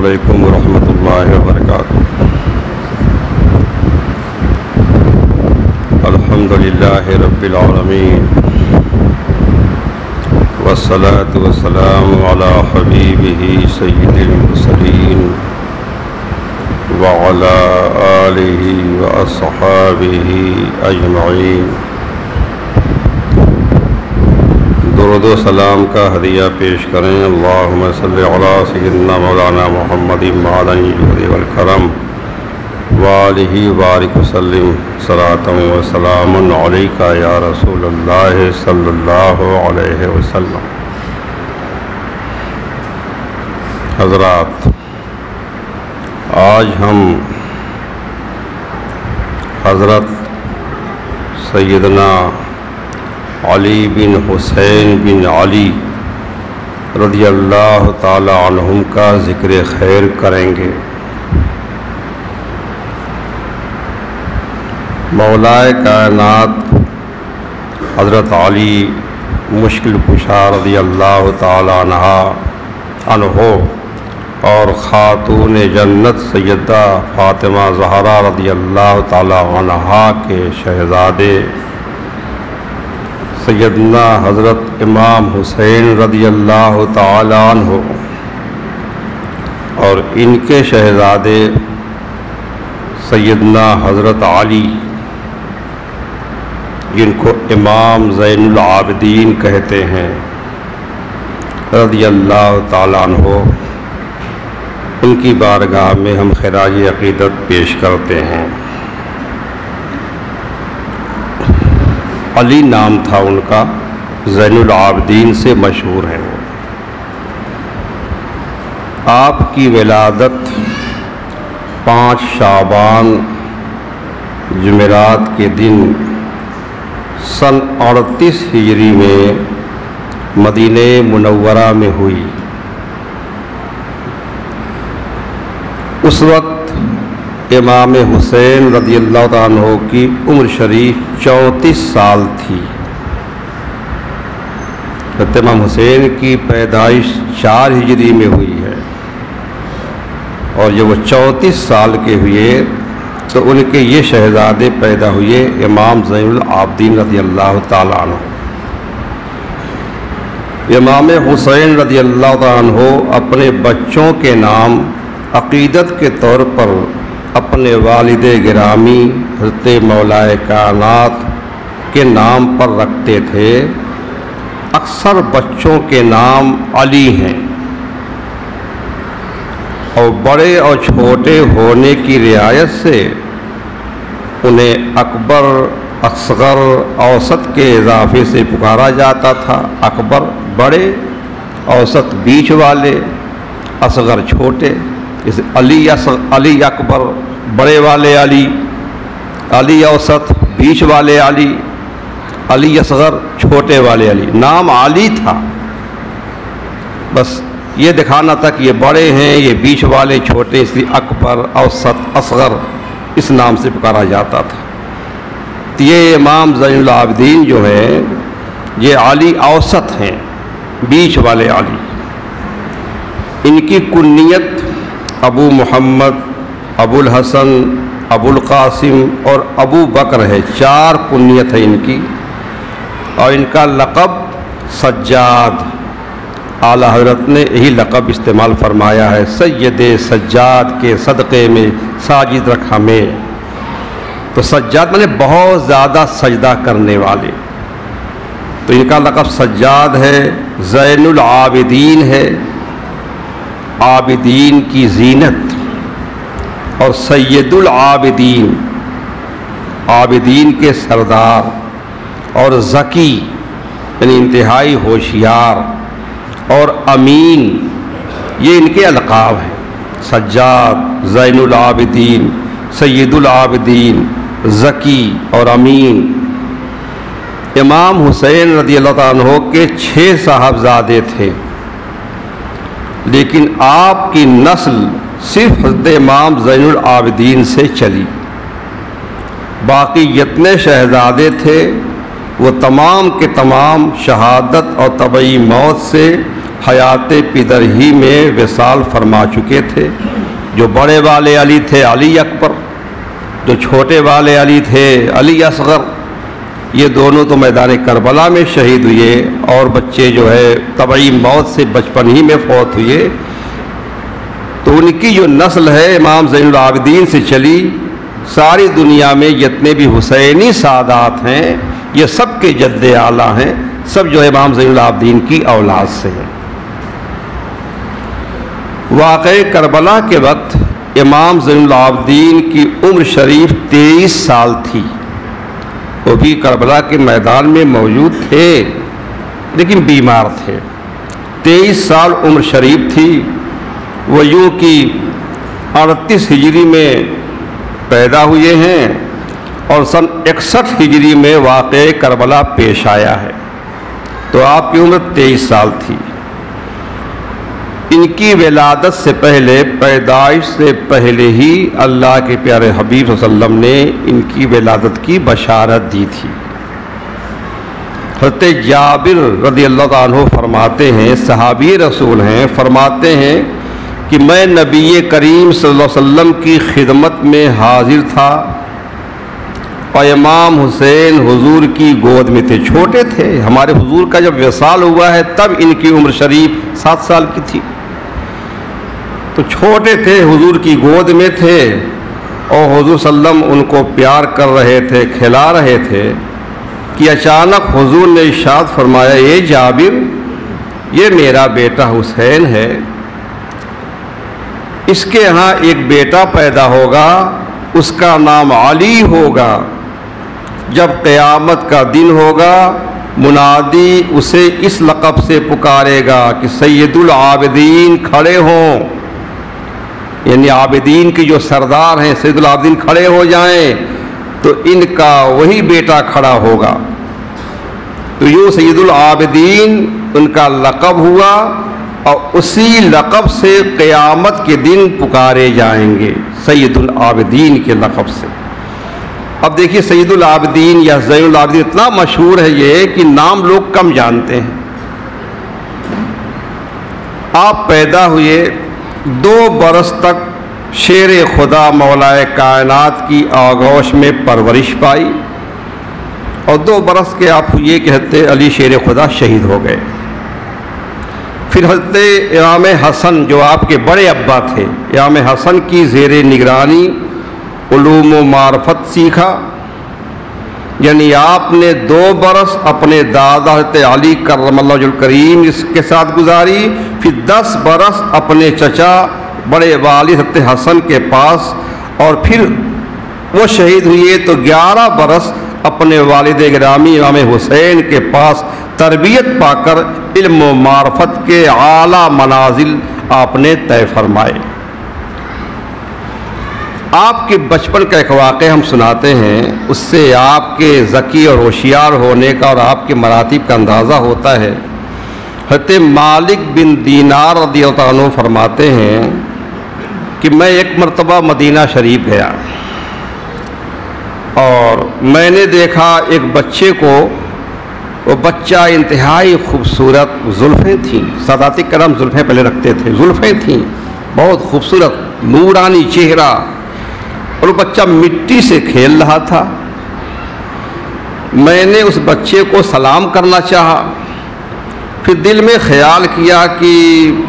علیکم ورحمۃ اللہ وبرکاتہ۔ الحمد للہ رب العالمین والصلاة والسلام علی حبیبہ سید المرسلین وعلی آلہ واصحابہ اجمعین۔ درود و سلام کا ہدیہ پیش کریں۔ اللہم صلی علی سیدنا مولانا محمد معدن الجود والکرم وآلہ وبارک وسلم صلاۃ و سلام علیک یا رسول اللہ صلی اللہ علیہ وسلم۔ حضرات، آج ہم حضرت سیدنا علی بن حسین بن علی رضی اللہ تعالی عنہم کا ذکر خیر کریں گے۔ مولائے کائنات حضرت علی مشکل کشا رضی اللہ تعالی عنہ اور خاتون جنت سیدہ فاطمہ زہرا رضی اللہ تعالی عنہا کے شہزادے سیدنا حضرت امام حسین رضی اللہ تعالی عنہ اور ان کے شہزادے سیدنا حضرت علی، جن کو امام زین العابدین کہتے ہیں، رضی اللہ تعالی عنہ، ان کی بارگاہ میں ہم خراج عقیدت پیش کرتے ہیں۔ علی نام تھا ان کا، زین العابدین سے مشہور ہیں وہ۔ آپ کی ولادت 5 شعبان جمعرات کے دن سن 38 ہجری میں مدینہ منورہ میں ہوئی۔ اس وقت امام حسین رضی اللہ تعالیٰ عنہ کی عمر شریف 34 سال تھی۔ امام حسین کی پیدائش 4 ہجری میں ہوئی ہے، اور جب وہ 34 سال کے ہوئے تو ان کے یہ شہزادے پیدا ہوئے، امام زین العابدین رضی اللہ تعالیٰ عنہ۔ امام حسین رضی اللہ تعالیٰ عنہ اپنے بچوں کے نام عقیدت کے طور پر اپنے والد گرامی حضرت مولائے کائنات کے نام پر رکھتے تھے۔ اکثر بچوں کے نام علی ہیں، اور بڑے اور چھوٹے ہونے کی رعایت سے انہیں اکبر، اصغر، اوسط کے اضافے سے پکارا جاتا تھا۔ اکبر بڑے، اوسط بیچ والے، اصغر چھوٹے۔ جیسے علی اکبر بڑے والے علی، علی اوسط بیچ والے علی، علی اصغر چھوٹے والے علی۔ نام علی تھا، بس یہ دکھانا تھا کہ یہ بڑے ہیں، یہ بیچ والے چھوٹے، اس لیے اکبر، اوسط، اصغر اس نام سے پکارا جاتا تھا۔ تو یہ امام زین العابدین جو ہیں یہ علی اوسط ہیں، بیچ والے علی۔ ان کی کنیت ابو محمد، ابو الحسن، ابو القاسم اور ابو بکر ہے۔ 4 کنیت ہے ان کی، اور ان کا لقب سجاد، اعلیٰ حضرت نے یہی لقب استعمال فرمایا ہے، سید سجاد کے صدقے میں ساجد رکھ ہمیں۔ تو سجاد مانے بہت زیادہ سجدہ کرنے والے، تو ان کا لقب سجاد ہے۔ زین العابدین ہے، عابدین کی زینت، اور سید العابدین، عابدین کے سردار، اور ذکی یعنی انتہائی ہوشیار، اور امین، یہ ان کے القاب ہیں۔ سجاد، زین العابدین، سید العابدین، ذکی اور امین۔ امام حسین رضی اللہ تعالیٰ عنہ کے 6 صاحبزادے تھے، لیکن آپ کی نسل صرف حضرت امام زین العابدین سے چلی۔ باقی جتنے شہزادے تھے وہ تمام کے تمام شہادت اور طبعی موت سے حیات پدر ہی میں وصال فرما چکے تھے۔ جو بڑے والے علی تھے علی اکبر، جو چھوٹے والے علی تھے علی اصغر، یہ دونوں تو میدان کربلا میں شہید ہوئے، اور بچے جو ہے طبعی موت سے بچپن ہی میں فوت ہوئے۔ تو ان کی جو نسل ہے امام زین العابدین سے چلی، ساری دنیا میں جتنے بھی حسینی سادات ہیں یہ سب کے جد اعلیٰ ہیں، سب جو ہے امام زین العابدین کی اولاد سے ہیں۔ واقعہ کربلا کے وقت امام زین العابدین کی عمر شریف 23 سال تھی۔ وہ بھی کربلا کے میدان میں موجود تھے لیکن بیمار تھے۔ 23 سال عمر شریف تھی۔ وہ یوں کہ 38 ہجری میں پیدا ہوئے ہیں اور سن 61 ہجری میں واقعہ کربلا پیش آیا ہے، تو آپ کی عمر 23 سال تھی۔ ان کی ولادت سے پہلے، پیدائش سے پہلے ہی اللہ کے پیارے حبیب صلی اللہ علیہ وسلم نے ان کی ولادت کی بشارت دی تھی۔ حضرت جابر رضی اللہ عنہ فرماتے ہیں، صحابی رسول ہیں، فرماتے ہیں کہ میں نبی کریم صلی اللہ علیہ وسلم کی خدمت میں حاضر تھا اور امام حسین حضور کی گود میں تھے، چھوٹے تھے۔ ہمارے حضور کا جب وصال ہوا ہے تب ان کی عمر شریف 7 سال کی تھی، تو چھوٹے تھے، حضور کی گود میں تھے، اور حضور صلی اللہ علیہ وسلم ان کو پیار کر رہے تھے، کھلا رہے تھے کہ اچانک حضور نے ارشاد فرمایا، اے جابر، یہ میرا بیٹا حسین ہے، اس کے ہاں ایک بیٹا پیدا ہوگا، اس کا نام علی ہوگا۔ جب قیامت کا دن ہوگا منادی اسے اس لقب سے پکارے گا کہ سید العابدین کھڑے ہوں، یعنی عابدین کی جو سردار ہیں سید العابدین کھڑے ہو جائیں، تو ان کا وہی بیٹا کھڑا ہوگا۔ تو یوں سید العابدین ان کا لقب ہوا، اور اسی لقب سے قیامت کے دن پکارے جائیں گے، سید العابدین کے لقب سے۔ اب دیکھیے سید العابدین یا زین العابدین اتنا مشہور ہے یہ کہ نام لوگ کم جانتے ہیں۔ آپ پیدا ہوئے، 2 برس تک شیر خدا مولا کائنات کی آغوش میں پرورش پائی، اور 2 برس کے آپ ہوئے کہ حضرت علی شیر خدا شہید ہو گئے۔ پھر حضرت امام حسن جو آپ کے بڑے ابا تھے، امام حسن کی زیر نگرانی علوم و معرفت سیکھا، یعنی آپ نے 2 برس اپنے دادا حضرت علی کرم اللہ وجہہ الکریم اس کے ساتھ گزاری، پھر 10 برس اپنے چچا بڑے والد حضرت حسن کے پاس، اور پھر وہ شہید ہوئے تو 11 برس اپنے والد گرامی امام حسین کے پاس تربیت پا کر علم و معرفت کے اعلیٰ منازل آپ نے طے فرمائے۔ آپ کے بچپن کا ایک واقعہ ہم سناتے ہیں، اس سے آپ کے ذکی اور ہوشیار ہونے کا اور آپ کے مراتب کا اندازہ ہوتا ہے۔ حضرت مالک بن دینار رضی اللہ عنہ فرماتے ہیں کہ میں ایک مرتبہ مدینہ شریف گیا اور میں نے دیکھا ایک بچے کو، وہ بچہ انتہائی خوبصورت، زلفیں تھیں، سادات کرام زلفیں پہلے رکھتے تھے، زلفیں تھیں بہت خوبصورت، نورانی چہرہ، اور وہ بچہ مٹی سے کھیل رہا تھا۔ میں نے اس بچے کو سلام کرنا چاہا، پھر دل میں خیال کیا کہ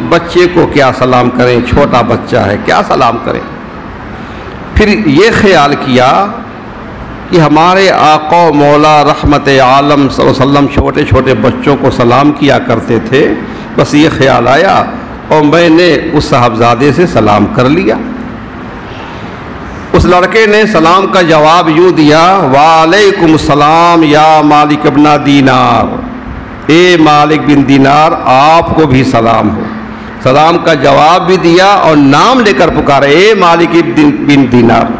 بچے کو کیا سلام کریں، چھوٹا بچہ ہے، کیا سلام کریں۔ پھر یہ خیال کیا کہ ہمارے آقا و مولا رحمت عالم صلی اللہ علیہ وسلم چھوٹے چھوٹے بچوں کو سلام کیا کرتے تھے، بس یہ خیال آیا اور میں نے اس صاحبزادے سے سلام کر لیا۔ اس لڑکے نے سلام کا جواب یوں دیا، وعلیکم السلام یا مالک ابن دینار، اے مالک بن دینار آپ کو بھی سلام ہو۔ سلام کا جواب بھی دیا اور نام لے کر پکارا، اے مالک بن دینار۔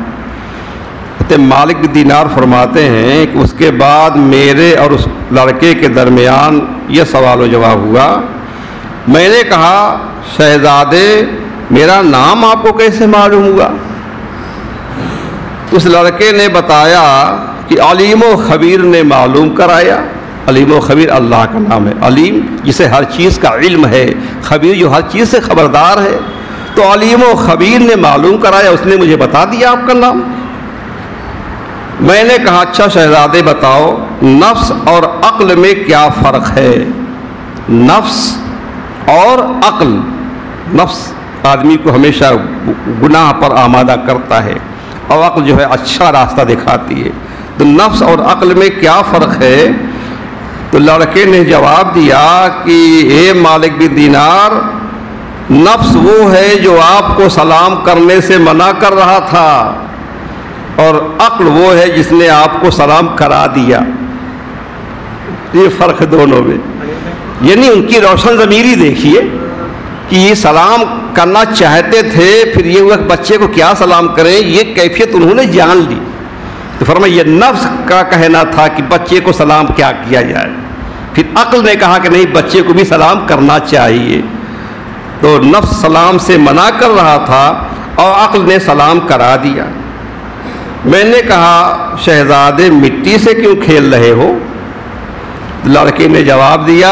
مالک بن دینار فرماتے ہیں کہ اس کے بعد میرے اور اس لڑکے کے درمیان یہ سوال و جواب ہوا۔ میں نے کہا، شہزادے میرا نام آپ کو کیسے معلوم ہوا؟ اس لڑکے نے بتایا کہ علیم و خبیر نے معلوم کرایا۔ علیم و خبیر اللہ کا نام ہے. علیم جسے ہر چیز کا علم ہے، خبیر جو ہر چیز سے خبردار ہے. تو علیم و خبیر نے معلوم کرایا، اس نے مجھے بتا دیا آپ کا نام. میں نے کہا اچھا شہزادے بتاؤ نفس اور عقل میں کیا فرق ہے؟ نفس اور عقل، نفس آدمی کو ہمیشہ گناہ پر آمادہ کرتا ہے اور عقل جو ہے اچھا راستہ دکھاتی ہے. تو نفس اور عقل میں کیا فرق ہے؟ تو لڑکے نے جواب دیا کہ اے مالک بن دینار، نفس وہ ہے جو آپ کو سلام کرنے سے منع کر رہا تھا، اور عقل وہ ہے جس نے آپ کو سلام کرا دیا. یہ فرق ہے دونوں میں. یعنی ان کی روشن ضمیری دیکھیے کہ یہ سلام کرنا چاہتے تھے، پھر یہ ہوا کہ بچے کو کیا سلام کریں، یہ کیفیت انہوں نے جان لی. تو فرمایا یہ نفس کا کہنا تھا کہ بچے کو سلام کیا کیا جائے، پھر عقل نے کہا کہ نہیں بچے کو بھی سلام کرنا چاہیے. تو نفس سلام سے منع کر رہا تھا اور عقل نے سلام کرا دیا. میں نے کہا شہزادے مٹی سے کیوں کھیل رہے ہو؟ لڑکے نے جواب دیا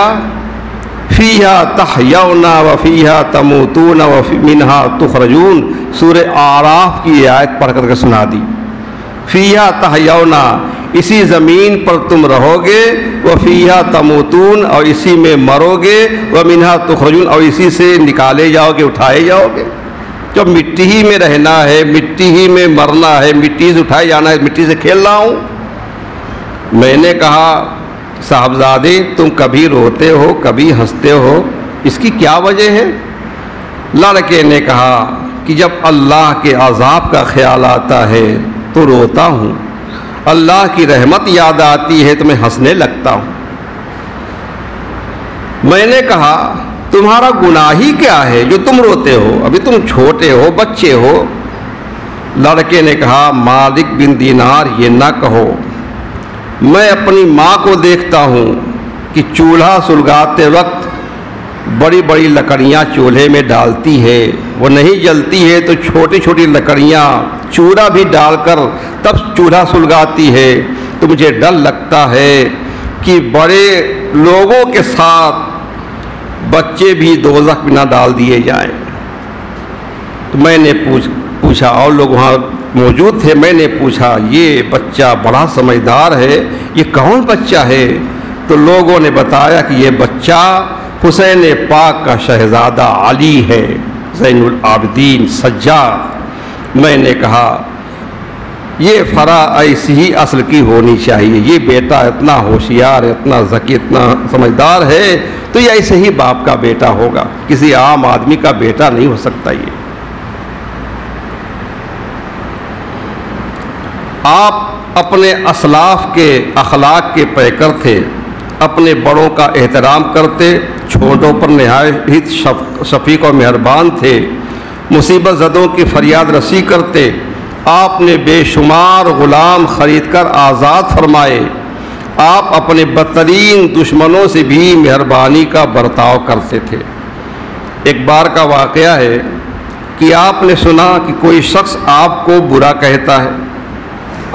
فیہا تحیون وفیہا تموتون ومنہا تخرجون. سورہ اعراف کی آیت پڑھ کر کے سنا دی. فیہا تحیون، اسی زمین پر تم رہو گے، وفیہا تموتون، اور اسی میں مرو گے، ومنہا تخرجون، اور اسی سے نکالے جاؤ گے، اٹھائے جاؤ گے. جب مٹی ہی میں رہنا ہے، مٹی ہی میں مرنا ہے، مٹی سے اٹھائے جانا ہے، مٹی سے کھیل رہا ہوں. میں نے کہا صاحبزادے تم کبھی روتے ہو کبھی ہنستے ہو، اس کی کیا وجہ ہے؟ لڑکے نے کہا کہ جب اللہ کے عذاب کا خیال آتا ہے تو روتا ہوں، اللہ کی رحمت یاد آتی ہے تو میں ہنسنے لگتا ہوں. میں نے کہا تمہارا گناہ ہی کیا ہے جو تم روتے ہو؟ ابھی تم چھوٹے ہو، بچے ہو. لڑکے نے کہا مالک بن دینار یہ نہ کہو، میں اپنی ماں کو دیکھتا ہوں کہ چولہا سلگاتے وقت بڑی بڑی لکڑیاں چولہے میں ڈالتی ہے، وہ نہیں جلتی ہے تو چھوٹی چھوٹی لکڑیاں چورا بھی ڈال کر تب چولہا سلگاتی ہے. تو مجھے ڈر لگتا ہے کہ بڑے لوگوں کے ساتھ بچے بھی دوزخ میں نہ ڈال دیے جائیں. تو میں نے پوچھا اور لوگ وہاں موجود تھے، میں نے پوچھا یہ بچہ بڑا سمجھدار ہے، یہ کون بچہ ہے؟ تو لوگوں نے بتایا کہ یہ بچہ حسین پاک کا شہزادہ علی ہے، زین العابدین سجاد. میں نے کہا یہ فرا ایسی ہی اصل کی ہونی چاہیے، یہ بیٹا اتنا ہوشیار، اتنا ذکی، اتنا سمجھدار ہے تو یہ ایسے ہی باپ کا بیٹا ہوگا، کسی عام آدمی کا بیٹا نہیں ہو سکتا. یہ آپ اپنے اسلاف کے اخلاق کے پیکر تھے، اپنے بڑوں کا احترام کرتے، چھوٹوں پر نہایت شفیق اور مہربان تھے، مصیبت زدوں کی فریاد رسی کرتے. آپ نے بے شمار غلام خرید کر آزاد فرمائے. آپ اپنے بدترین دشمنوں سے بھی مہربانی کا برتاؤ کرتے تھے. ایک بار کا واقعہ ہے کہ آپ نے سنا کہ کوئی شخص آپ کو برا کہتا ہے.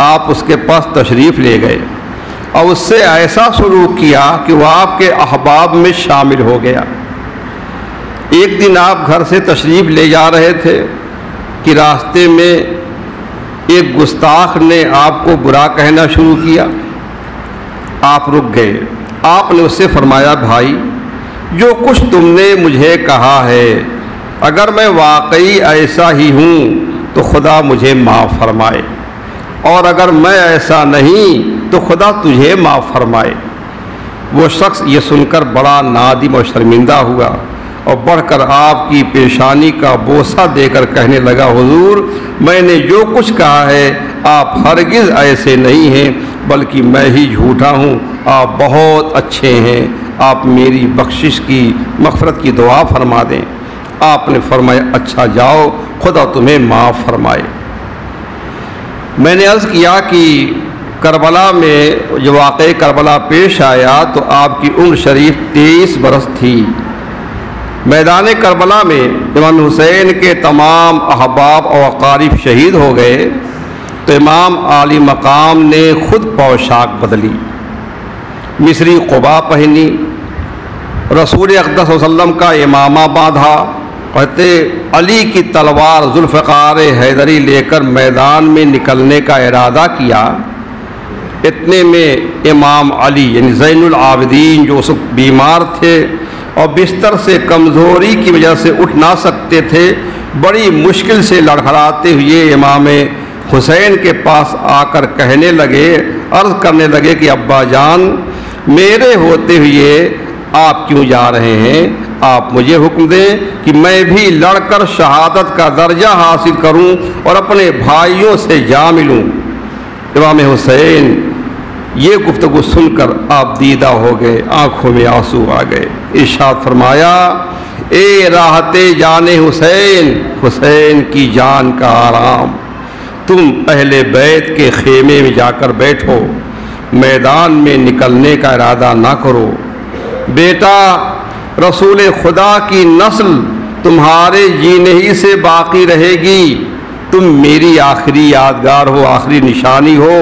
آپ اس کے پاس تشریف لے گئے اور اس سے ایسا سلوک کیا کہ وہ آپ کے احباب میں شامل ہو گیا. ایک دن آپ گھر سے تشریف لے جا رہے تھے کہ راستے میں ایک گستاخ نے آپ کو برا کہنا شروع کیا. آپ رک گئے. آپ نے اس سے فرمایا بھائی جو کچھ تم نے مجھے کہا ہے اگر میں واقعی ایسا ہی ہوں تو خدا مجھے معاف فرمائے، اور اگر میں ایسا نہیں تو خدا تجھے معاف فرمائے. وہ شخص یہ سن کر بڑا نادم اور شرمندہ ہوا اور بڑھ کر آپ کی پیشانی کا بوسہ دے کر کہنے لگا حضور میں نے جو کچھ کہا ہے آپ ہرگز ایسے نہیں ہیں بلکہ میں ہی جھوٹا ہوں، آپ بہت اچھے ہیں، آپ میری بخشش کی مغفرت کی دعا فرما دیں. آپ نے فرمایا اچھا جاؤ خدا تمہیں معاف فرمائے. میں نے عرض کیا کہ کربلا میں جو واقعہ کربلا پیش آیا تو آپ کی عمر شریف 23 برس تھی. میدان کربلا میں امام حسین کے تمام احباب اور اقارب شہید ہو گئے تو امام عالی مقام نے خود پوشاک بدلی مصری قبا پہنی، رسول اقدس صلی اللہ علیہ وسلم کا امامہ باندھا، کہتے علی کی تلوار ذوالفقار حیدری لے کر میدان میں نکلنے کا ارادہ کیا۔ اتنے میں امام علی یعنی زین العابدین جو اس وقت بیمار تھے اور بستر سے کمزوری کی وجہ سے اٹھ نہ سکتے تھے، بڑی مشکل سے لڑکھڑاتے ہوئے امام حسین کے پاس آ کر کہنے لگے، عرض کرنے لگے کہ ابا جان، میرے ہوتے ہوئے آپ کیوں جا رہے ہیں؟ آپ مجھے حکم دیں کہ میں بھی لڑ کر شہادت کا درجہ حاصل کروں اور اپنے بھائیوں سے جا ملوں۔ امام حسین یہ گفتگو سن کر آپ دیدہ ہو گئے، آنکھوں میں آنسو آ گئے۔ ارشاد فرمایا، اے راحت جان حسین، حسین کی جان کا آرام، تم اہل بیت کے خیمے میں جا کر بیٹھو، میدان میں نکلنے کا ارادہ نہ کرو۔ بیٹا، رسول خدا کی نسل تمہارے جینے ہی سے باقی رہے گی، تم میری آخری یادگار ہو، آخری نشانی ہو،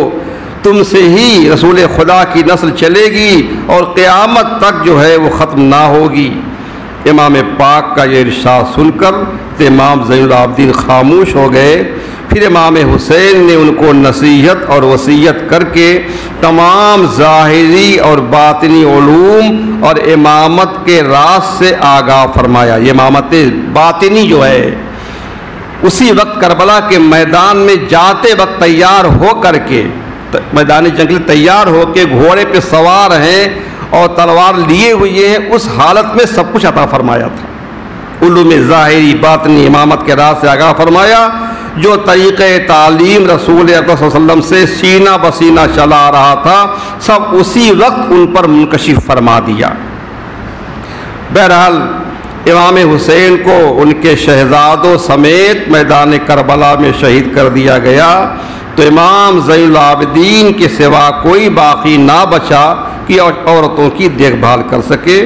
تم سے ہی رسول خدا کی نسل چلے گی اور قیامت تک جو ہے وہ ختم نہ ہوگی۔ امام پاک کا یہ ارشاد سن کر امام زین العابدین خاموش ہو گئے۔ پھر امام حسین نے ان کو نصیحت اور وصیت کر کے تمام ظاہری اور باطنی علوم اور امامت کے راز سے آگاہ فرمایا۔ یہ امامت باطنی جو ہے اسی وقت کربلا کے میدان میں جاتے وقت تیار ہو کر کے، میدان جنگ تیار ہو کے گھوڑے پہ سوار ہیں اور تلوار لیے ہوئے ہیں، اس حالت میں سب کچھ عطا فرمایا تھا۔ علوم ظاہری باطنی امامت کے راز سے آگاہ فرمایا۔ جو طریقہ تعلیم رسول اکرم صلی اللہ علیہ وسلم سے سینہ بسینہ چلا آ رہا تھا، سب اسی وقت ان پر منکشف فرما دیا۔ بہرحال امام حسین کو ان کے شہزادوں سمیت میدان کربلا میں شہید کر دیا گیا، تو امام زین العابدین کے سوا کوئی باقی نہ بچا کہ عورتوں کی دیکھ بھال کر سکے۔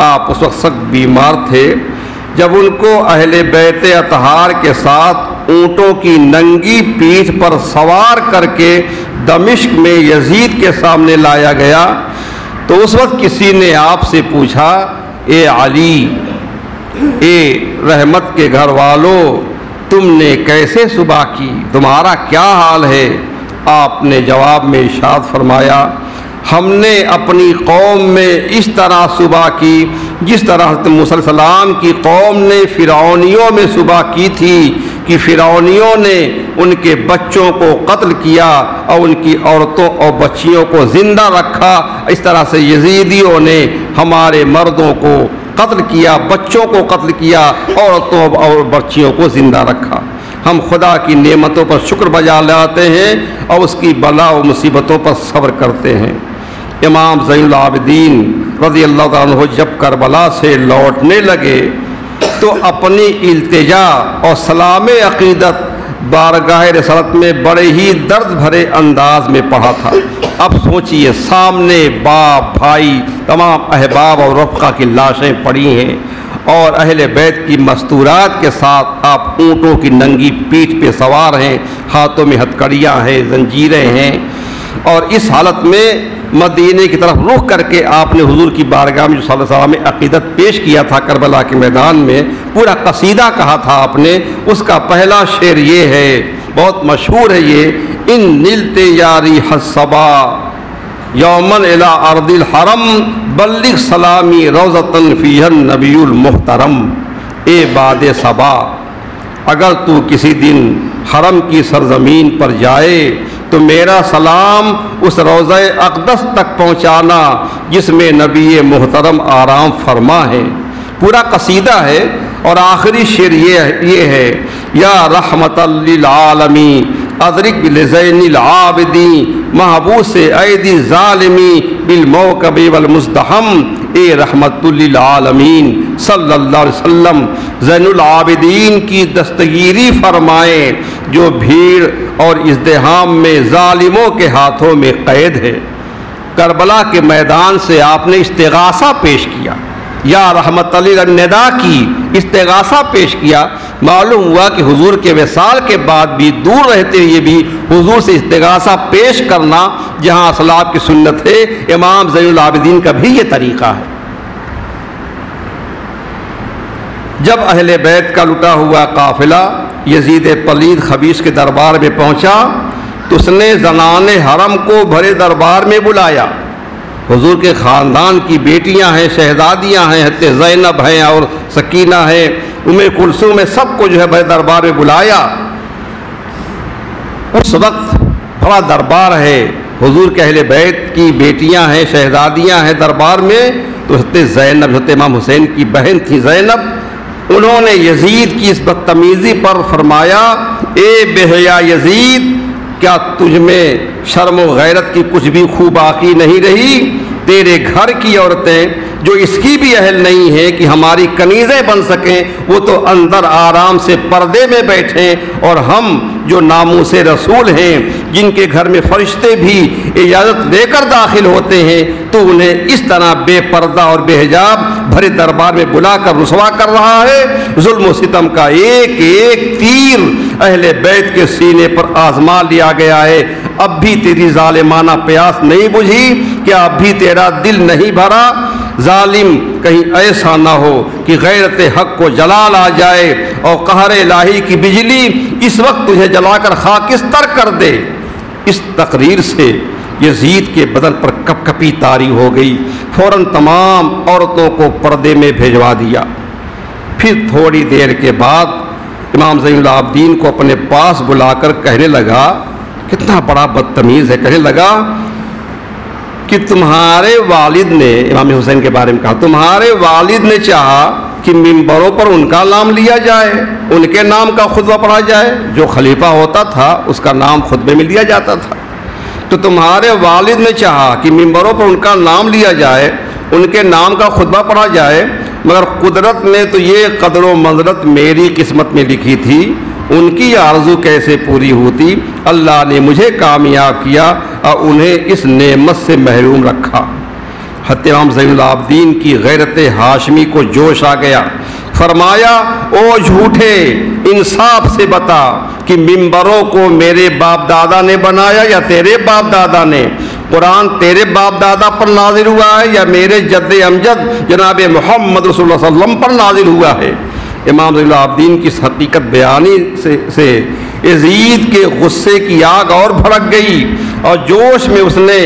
آپ اس وقت سخت بیمار تھے۔ جب ان کو اہل بیت اطہار کے ساتھ اونٹوں کی ننگی پیٹھ پر سوار کر کے دمشق میں یزید کے سامنے لایا گیا، تو اس وقت کسی نے آپ سے پوچھا، اے علی، اے رحمت کے گھر والوں، تم نے کیسے صبح کی؟ تمہارا کیا حال ہے؟ آپ نے جواب میں ارشاد فرمایا، ہم نے اپنی قوم میں اس طرح صبح کی جس طرح حضرت موسیٰ علیہ السلام کی قوم نے فرعونیوں میں صبح کی تھی کہ فرعونیوں نے ان کے بچوں کو قتل کیا اور ان کی عورتوں اور بچیوں کو زندہ رکھا، اس طرح سے یزیدیوں نے ہمارے مردوں کو قتل کیا، بچوں کو قتل کیا، عورتوں اور بچیوں کو زندہ رکھا۔ ہم خدا کی نعمتوں پر شکر بجا لاتے ہیں اور اس کی بلا و مصیبتوں پر صبر کرتے ہیں۔ امام زین العابدین رضی اللہ تعالیٰ عنہ جب کربلا سے لوٹنے لگے تو اپنی التجا اور سلام عقیدت بارگاہ رسالت میں بڑے ہی درد بھرے انداز میں پڑھا تھا۔ اب سوچئے، سامنے باپ، بھائی، تمام احباب اور رفقا کی لاشیں پڑی ہیں اور اہل بیت کی مستورات کے ساتھ آپ اونٹوں کی ننگی پیٹھ پہ سوار ہیں، ہاتھوں میں ہتھکڑیاں ہیں، زنجیریں ہیں، اور اس حالت میں مدینے کی طرف رخ کر کے آپ نے حضور کی بارگاہ میں صلی اللہ علیہ وسلم میں عقیدت پیش کیا تھا۔ کربلا کے میدان میں پورا قصیدہ کہا تھا آپ نے۔ اس کا پہلا شعر یہ ہے، بہت مشہور ہے یہ، ان نلت یاری حسبا یومن الی ارض الحرم بلغ سلامی روضتن فیہا النبی المحترم۔ اے باد صبا، اگر تو کسی دن حرم کی سرزمین پر جائے تو میرا سلام اس روضہ اقدس تک پہنچانا جس میں نبی محترم آرام فرما ہے۔ پورا قصیدہ ہے اور آخری شعر یہ ہے، یا رحمت للعالمین ادرک لزین العابدین محبوس ایدی ظالمی بالموکب والمزدحم۔ اے رحمت للعالمین صلی اللہ علیہ وسلم زین العابدین کی دستگیری فرمائیں جو بھیڑ اور ازدحام میں ظالموں کے ہاتھوں میں قید ہے۔ کربلا کے میدان سے آپ نے استغاثہ پیش کیا، یا رحمت للندا کی استغاثہ پیش کیا، معلوم ہوا کہ حضور کے وصال کے بعد بھی دور رہتے ہوئے بھی حضور سے استغاثہ پیش کرنا جہاں اسلاف کی سنت ہے، امام زین العابدین کا بھی یہ طریقہ ہے۔ جب اہل بیت کا لٹا ہوا قافلہ یزید پلید خبیث کے دربار میں پہنچا تو اس نے زنان حرم کو بھرے دربار میں بلایا۔ حضور کے خاندان کی بیٹیاں ہیں، شہزادیاں ہیں، حضرت زینب ہیں اور سکینہ ہیں، ام کلثوم ہے، سب کو جو ہے بھرے دربار میں بلایا۔ اس وقت بڑا دربار ہے، حضور کے اہل بیت کی بیٹیاں ہیں، شہزادیاں ہیں دربار میں، تو حضرت زینب، حضرت امام حسین کی بہن تھی زینب، انہوں نے یزید کی اس بدتمیزی پر فرمایا، اے بے حیا یزید، کیا تجھ میں شرم و غیرت کی کچھ بھی خو باقی نہیں رہی؟ تیرے گھر کی عورتیں جو اس کی بھی اہل نہیں ہیں کہ ہماری کنیزیں بن سکیں، وہ تو اندر آرام سے پردے میں بیٹھیں، اور ہم جو ناموس رسول ہیں جن کے گھر میں فرشتے بھی اجازت لے کر داخل ہوتے ہیں، تو انہیں اس طرح بے پردہ اور بے حجاب بھرے دربار میں بلا کر رسوا کر رہا ہے۔ ظلم و ستم کا ایک ایک تیر اہل بیت کے سینے پر آزما لیا گیا ہے۔ اب بھی تیری ظالمانہ پیاس نہیں بجھی؟ کیا اب بھی تیرا دل نہیں بھرا؟ ظالم، کہیں ایسا نہ ہو کہ غیرت حق کو جلال آ جائے اور قہر الہی کی بجلی اس وقت تجھے جلا کر خاکستر کر دے۔ اس تقریر سے یزید کے بدن پر کپ کپی طاری ہو گئی، فوراً تمام عورتوں کو پردے میں بھیجوا دیا۔ پھر تھوڑی دیر کے بعد امام زین العابدین کو اپنے پاس بلا کر کہنے لگا، کتنا بڑا بدتمیز ہے، کہنے لگا کہ تمہارے والد نے، امام حسین کے بارے میں کہا، تمہارے والد نے چاہا کہ ممبروں پر ان کا نام لیا جائے، ان کے نام کا خطبہ پڑھا جائے، جو خلیفہ ہوتا تھا اس کا نام خطبے میں لیا جاتا تھا، تو تمہارے والد نے چاہا کہ ممبروں پر ان کا نام لیا جائے، ان کے نام کا خطبہ پڑھا جائے، مگر قدرت نے تو یہ قدر و منزلت میری قسمت میں لکھی تھی، ان کی آرزو کیسے پوری ہوتی؟ اللہ نے مجھے کامیاب کیا اور انہیں اس نعمت سے محروم رکھا۔ حضرت امام زین العابدین کی غیرت ہاشمی کو جوش آ گیا، فرمایا، او جھوٹے، انصاف سے بتا کہ ممبروں کو میرے باپ دادا نے بنایا یا تیرے باپ دادا نے؟ قرآن تیرے باپ دادا پر نازل ہوا ہے یا میرے جد امجد جناب محمد رسول اللہ صلی اللہ علیہ وسلم پر نازل ہوا ہے؟ امام زین العابدین کی اس حقیقت بیانی سے یزید کے غصے کی آگ اور بھڑک گئی، اور جوش میں اس نے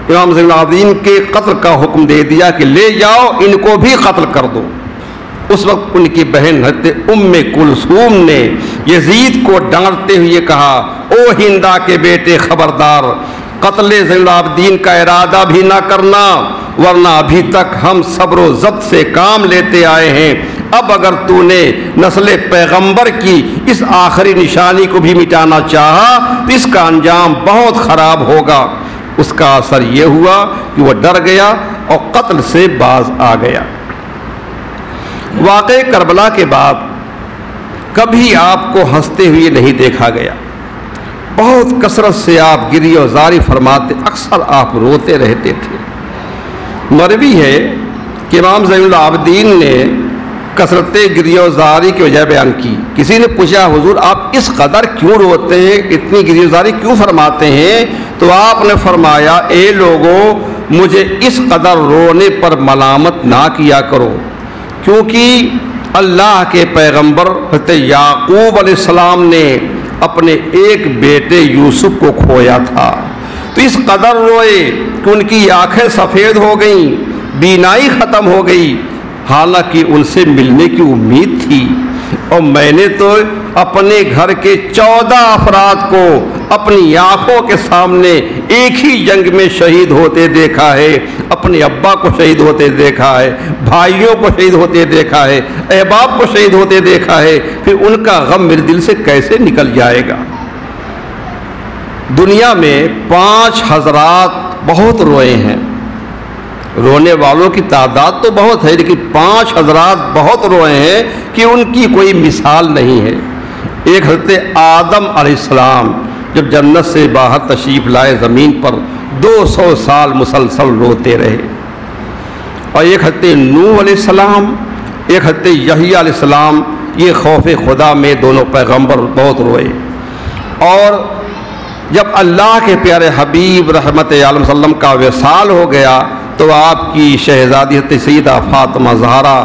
امام زین العابدین کے قتل کا حکم دے دیا کہ لے جاؤ، ان کو بھی قتل کر دو۔ اس وقت ان کی بہن حضرت ام کلثوم نے یزید کو ڈانٹتے ہوئے کہا، او ہندا کے بیٹے، خبردار، قتل زین العابدین کا ارادہ بھی نہ کرنا، ورنہ ابھی تک ہم صبر و ضبط سے کام لیتے آئے ہیں، اب اگر تو نے نسل پیغمبر کی اس آخری نشانی کو بھی مٹانا چاہا تو اس کا انجام بہت خراب ہوگا۔ اس کا اثر یہ ہوا کہ وہ ڈر گیا اور قتل سے باز آ گیا۔ واقع کربلا کے بعد کبھی آپ کو ہنستے ہوئے نہیں دیکھا گیا، بہت کثرت سے آپ گری و زاری فرماتے، اکثر آپ روتے رہتے تھے۔ مروی ہے کہ امام زین العابدین نے کثرت گری و زاری کی وجہ بیان کی۔ کسی نے پوچھا، حضور آپ اس قدر کیوں روتے ہیں، اتنی گری و زاری کیوں فرماتے ہیں؟ تو آپ نے فرمایا، اے لوگوں، مجھے اس قدر رونے پر ملامت نہ کیا کرو، کیونکہ اللہ کے پیغمبر حضرت یعقوب علیہ السلام نے اپنے ایک بیٹے یوسف کو کھویا تھا، تو اس قدر روئے کہ ان کی آنکھیں سفید ہو گئیں، بینائی ختم ہو گئی، حالانکہ ان سے ملنے کی امید تھی۔ اور میں نے تو اپنے گھر کے 14 افراد کو اپنی آنکھوں کے سامنے ایک ہی جنگ میں شہید ہوتے دیکھا ہے، اپنے ابا کو شہید ہوتے دیکھا ہے، بھائیوں کو شہید ہوتے دیکھا ہے، احباب کو شہید ہوتے دیکھا ہے، پھر ان کا غم میرے دل سے کیسے نکل جائے گا؟ دنیا میں 5 حضرات بہت روئے ہیں، رونے والوں کی تعداد تو بہت ہے، لیکن 5 حضرات بہت روئے ہیں کہ ان کی کوئی مثال نہیں ہے۔ ایک حضرت آدم علیہ السلام جب جنت سے باہر تشریف لائے، زمین پر 200 سال مسلسل روتے رہے۔ اور ایک حضرت نوح علیہ السلام، ایک حضرت یحییٰ علیہ السلام، یہ خوف خدا میں دونوں پیغمبر بہت روئے۔ اور جب اللہ کے پیارے حبیب رحمت عالم صلی اللہ علیہ وسلم کا وصال ہو گیا تو آپ کی شہزادی حضرت سیدہ فاطمہ زہرا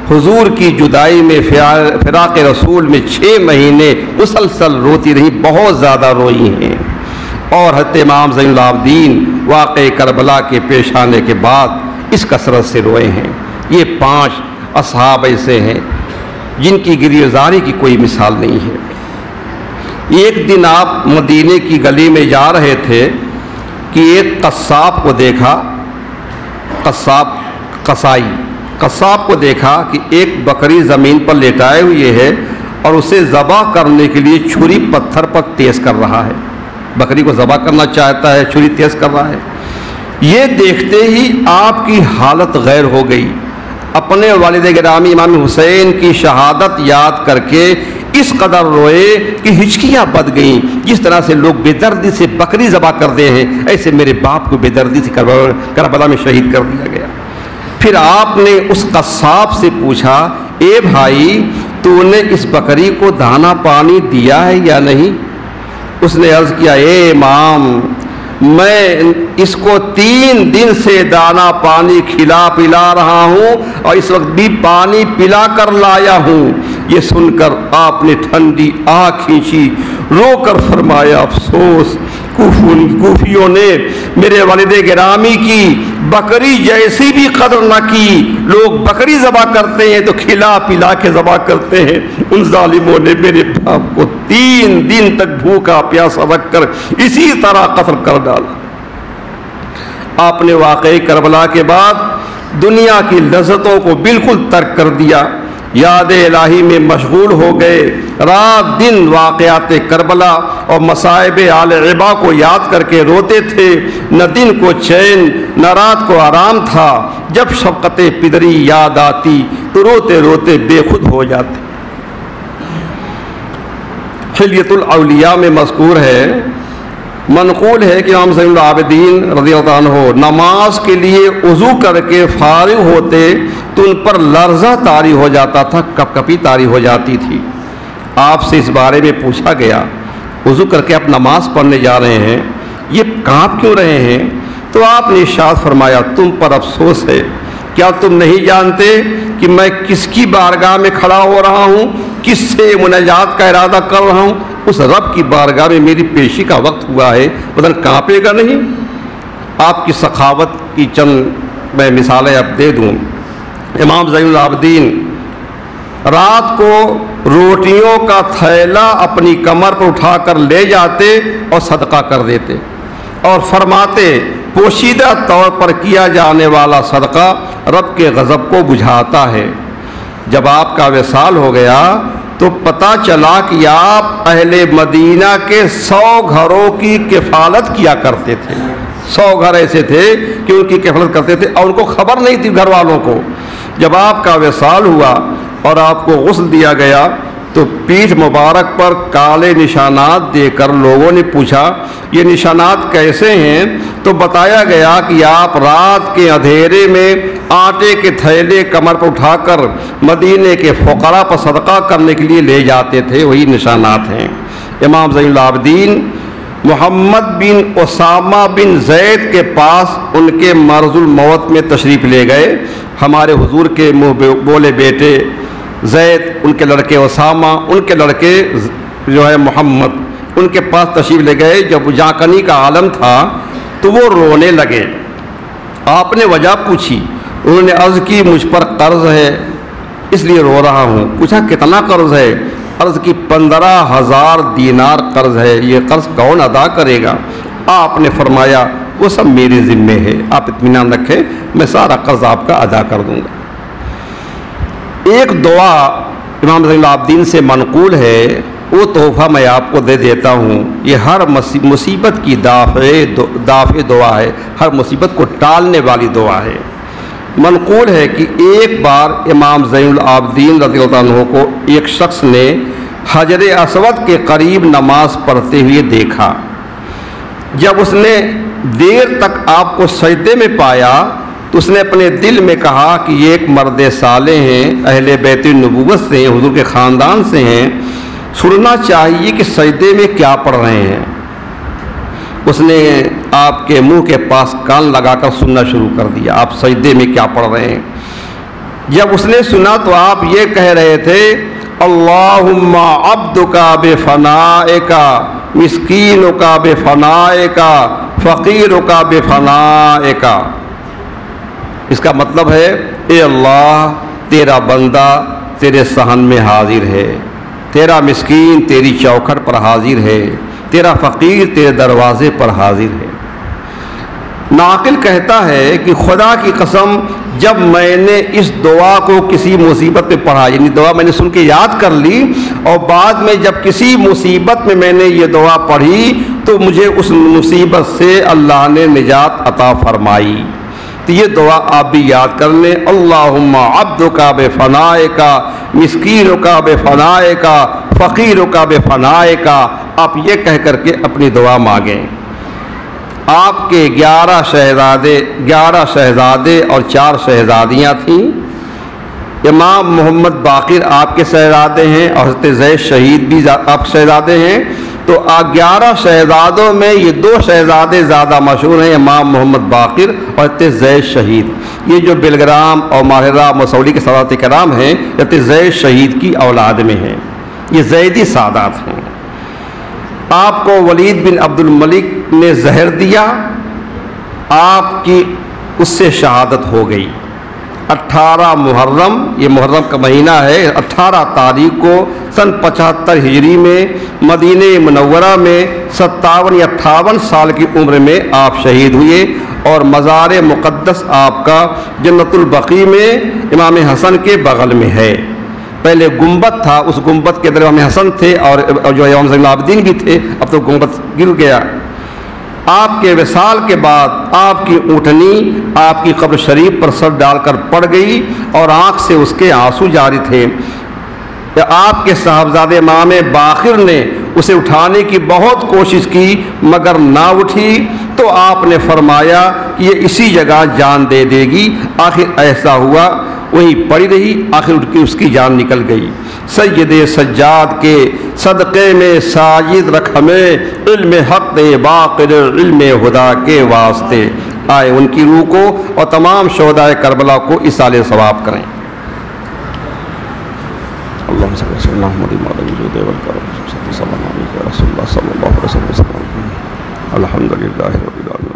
حضور کی جدائی میں فراق رسول میں 6 مہینے مسلسل روتی رہی، بہت زیادہ روئی ہیں۔ اور حضرت امام زین العابدین واقع کربلا کے پیش آنے کے بعد اس کثرت سے روئے ہیں۔ یہ 5 اصحاب ایسے ہیں جن کی گریزاری کی کوئی مثال نہیں ہے۔ ایک دن آپ مدینے کی گلی میں جا رہے تھے کہ ایک قصاب کو دیکھا، قصاب کو دیکھا کہ ایک بکری زمین پر لیٹائے ہوئے ہے اور اسے ذبح کرنے کے لیے چھری پتھر پر تیز کر رہا ہے۔ بکری کو ذبح کرنا چاہتا ہے، چھری تیز کر رہا ہے۔ یہ دیکھتے ہی آپ کی حالت غیر ہو گئی۔ اپنے والد گرامی امام حسین کی شہادت یاد کر کے اس قدر روئے کہ ہچکیاں بد گئیں۔ جس طرح سے لوگ بے دردی سے بکری ذبح کرتے ہیں، ایسے میرے باپ کو بے دردی سے کربلا میں شہید کر دیا گیا۔ پھر آپ نے اس قصاب سے پوچھا، اے بھائی تو نے اس بکری کو دانا پانی دیا ہے یا نہیں؟ اس نے عرض کیا، اے امام میں اس کو 3 دن سے دانا پانی کھلا پلا رہا ہوں اور اس وقت بھی پانی پلا کر لایا ہوں۔ یہ سن کر آپ نے ٹھنڈی آنکھ کھینچی، رو کر فرمایا، افسوس کوفیوں نے میرے والد گرامی کی بکری جیسی بھی قدر نہ کی۔ لوگ بکری ذبح کرتے ہیں تو کھلا پلا کے ذبح کرتے ہیں، ان ظالموں نے میرے باپ کو 3 دن تک بھوکا پیاسا رکھ کر اسی طرح قتل کر ڈالا۔ آپ نے واقعی کربلا کے بعد دنیا کی لذتوں کو بالکل ترک کر دیا، یاد الہی میں مشغول ہو گئے، رات دن واقعات کربلا اور مصائب آل عبا کو یاد کر کے روتے تھے۔ نہ دن کو چین نہ رات کو آرام تھا، جب شفقت پدری یاد آتی تو روتے روتے بے خود ہو جاتے۔ حلیۃ الاولیاء میں مذکور ہے، منقول ہے کہ امام زین العابدین رضی اللہ عنہ نماز کے لیے وضو کر کے فارغ ہوتے تو ان پر لرزہ طاری ہو جاتا تھا، کپ کپی طاری ہو جاتی تھی۔ آپ سے اس بارے میں پوچھا گیا، وضو کر کے آپ نماز پڑھنے جا رہے ہیں، یہ کانپ کیوں رہے ہیں؟ تو آپ نے ارشاد فرمایا، تم پر افسوس ہے، کیا تم نہیں جانتے کہ میں کس کی بارگاہ میں کھڑا ہو رہا ہوں، کس سے مناجات کا ارادہ کر رہا ہوں؟ اس رب کی بارگاہ میں میری پیشی کا وقت ہوا ہے، بدن کانپے گا نہیں؟ آپ کی سخاوت کی چند میں مثالیں اب دے دوں۔ امام زین العابدین رات کو روٹیوں کا تھیلا اپنی کمر پر اٹھا کر لے جاتے اور صدقہ کر دیتے اور فرماتے، پوشیدہ طور پر کیا جانے والا صدقہ رب کے غضب کو بجھاتا ہے۔ جب آپ کا وصال ہو گیا تو پتہ چلا کہ آپ اہل مدینہ کے 100 گھروں کی کفالت کیا کرتے تھے۔ 100 گھر ایسے تھے کہ ان کی کفالت کرتے تھے اور ان کو خبر نہیں تھی گھر والوں کو۔ جب آپ کا وصال ہوا اور آپ کو غسل دیا گیا تو پیٹھ مبارک پر کالے نشانات دے کر لوگوں نے پوچھا، یہ نشانات کیسے ہیں؟ تو بتایا گیا کہ آپ رات کے اندھیرے میں آٹے کے تھیلے کمر پر اٹھا کر مدینے کے فقراء پر صدقہ کرنے کے لیے لے جاتے تھے، وہی نشانات ہیں۔ امام زین العابدین محمد بن اسامہ بن زید کے پاس ان کے مرض الموت میں تشریف لے گئے۔ ہمارے حضور کے منہ بولے بیٹے زید، ان کے لڑکے اسامہ، ان کے لڑکے جو ہے محمد، ان کے پاس تشریف لے گئے۔ جب جانکنی کا عالم تھا تو وہ رونے لگے۔ آپ نے وجہ پوچھی، انہوں نے عرض کی، مجھ پر قرض ہے اس لیے رو رہا ہوں۔ پوچھا کتنا قرض ہے؟ عرض کی 15,000 دینار قرض ہے، یہ قرض کون ادا کرے گا؟ آپ نے فرمایا وہ سب میرے ذمے ہے، آپ اطمینان رکھیں، میں سارا قرض آپ کا ادا کر دوں گا۔ ایک دعا امام زین العابدین سے منقول ہے، وہ تحفہ میں آپ کو دے دیتا ہوں۔ یہ ہر مصیبت کی دافع دعا ہے، ہر مصیبت کو ٹالنے والی دعا ہے۔ منقول ہے کہ ایک بار امام زین العابدین رضی اللہ عنہ کو ایک شخص نے حجر اسود کے قریب نماز پڑھتے ہوئے دیکھا۔ جب اس نے دیر تک آپ کو سجدے میں پایا تو اس نے اپنے دل میں کہا کہ یہ ایک مرد صالح ہیں، اہل بیت النبوت سے ہیں، حضور کے خاندان سے ہیں، سننا چاہیے کہ سجدے میں کیا پڑھ رہے ہیں۔ اس نے آپ کے منہ کے پاس کان لگا کر سننا شروع کر دیا، آپ سجدے میں کیا پڑھ رہے ہیں۔ جب اس نے سنا تو آپ یہ کہہ رہے تھے اللہم عبدک بفنائک، مسکینک بفنائک، فقیرک بفنائک۔ اس کا مطلب ہے اے اللہ تیرا بندہ تیرے صحن میں حاضر ہے، تیرا مسکین تیری چوکھٹ پر حاضر ہے، تیرا فقیر تیرے دروازے پر حاضر ہے۔ ناقل کہتا ہے کہ خدا کی قسم جب میں نے اس دعا کو کسی مصیبت پہ پڑھا، یعنی دعا میں نے سن کے یاد کر لی، اور بعد میں جب کسی مصیبت میں نے یہ دعا پڑھی تو مجھے اس مصیبت سے اللہ نے نجات عطا فرمائی۔ تو یہ دعا آپ بھی یاد کر لیں، اللہم عبدک بفنائک، مسکینک بفنائک، فقیرک بفنائک۔ آپ یہ کہہ کر کے اپنی دعا مانگیں۔ آپ کے 11 شہزادے اور 4 شہزادیاں تھیں۔ امام محمد باقر آپ کے شہزادے ہیں اور حضرت زید شہید بھی آپ کے شہزادے ہیں۔ تو 11 شہزادوں میں یہ 2 شہزادے زیادہ مشہور ہیں، امام محمد باقر اور حضرت زید شہید۔ یہ جو بلگرام اور ماہرہ مسولی کے سادات کرام ہیں، حضرت زید شہید کی اولاد میں ہیں، یہ زیدی سادات ہیں۔ آپ کو ولید بن عبد الملک نے زہر دیا، آپ کی اس سے شہادت ہو گئی۔ 18 محرم، یہ محرم کا مہینہ ہے، 18 تاریخ کو سن 75 ہجری میں مدینہ منورہ میں 57 یا 58 سال کی عمر میں آپ شہید ہوئے، اور مزار مقدس آپ کا جنت البقیع میں امام حسن کے بغل میں ہے۔ پہلے گنبد تھا، اس گنبد کے اندر امام حسن تھے اور جو امام زین العابدین بھی تھے، اب تو گنبد گر گیا۔ آپ کے وصال کے بعد آپ کی اونٹنی آپ کی قبر شریف پر سر ڈال کر پڑ گئی اور آنکھ سے اس کے آنسو جاری تھے۔ آپ کے صاحبزادے امام باقر نے اسے اٹھانے کی بہت کوشش کی مگر نہ اٹھی، تو آپ نے فرمایا کہ یہ اسی جگہ جان دے دے گی۔ آخر ایسا ہوا، وہیں پڑی رہی، آخر اٹھ کے اس کی جان نکل گئی۔ سید سجاد کے صدقے میں ساجد رکھ ہمیں، علم حق دے باقر علم خدا کے واسطے۔ آئے ان کی روح کو اور تمام شہدائے کربلا کو اصالِ ثواب کریں۔ اللہم صلی اللہ علیہ وسلم، الحمد للہ رب العالمین۔